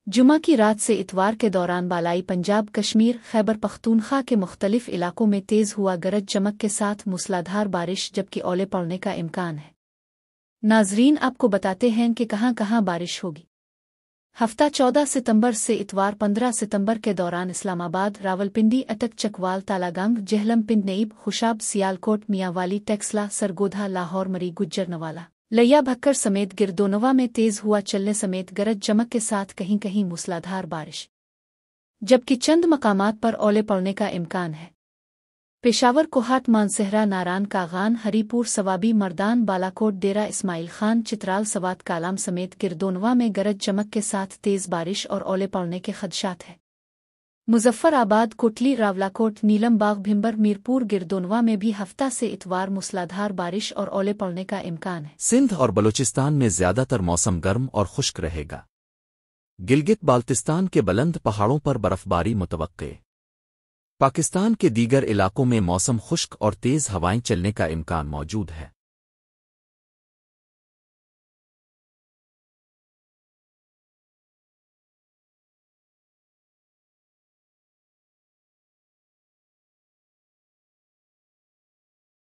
جمعہ کی رات سے اتوار کے دوران بالائی پنجاب کشمیر خیبر پختونخوا کے مختلف علاقوں میں تیز ہوا گرج چمک کے ساتھ موسلادھار بارش جبکہ اولے پڑنے کا امکان ہے۔ ناظرین آپ کو بتاتے ہیں کہ کہاں کہاں بارش ہوگی۔ ہفتہ 14 ستمبر سے اتوار 15 ستمبر کے دوران اسلام آباد، راولپنڈی، اٹک، چکوال، تالاگنگ، جہلم، پنڈ، نیب، خوشاب، سیالکوٹ، میاں والی، ٹیکسلا، سرگودھا، لاہور، مری، گجرنوالا، لیا بھکر سمیت گردونوا میں تیز ہوا چلنے سمیت گرج چمک کے ساتھ کہیں کہیں موسلادھار بارش، جبکہ چند مقامات پر اولے پڑنے کا امکان ہے۔ پشاور، کوہاٹ، مانسہرہ، ناران، کاغان، ہری پور، ثوابی، مردان، بالاکوٹ، ڈیرہ اسماعیل خان، چترال، سوات کالام سمیت گردونوا میں گرج چمک کے ساتھ تیز بارش اور اولے پڑنے کے خدشات ہیں۔ مظفر آباد، کوٹلی، راولاکوٹ، نیلم باغ، بھمبر، میرپور، گردونوا میں بھی ہفتہ سے اتوار موسلادھار بارش اور اولے پڑنے کا امکان ہے۔ سندھ اور بلوچستان میں زیادہ تر موسم گرم اور خشک رہے گا۔ گلگت بالتستان کے بلند پہاڑوں پر برف باری متوقع۔ پاکستان کے دیگر علاقوں میں موسم خشک اور تیز ہوائیں چلنے کا امکان موجود ہے۔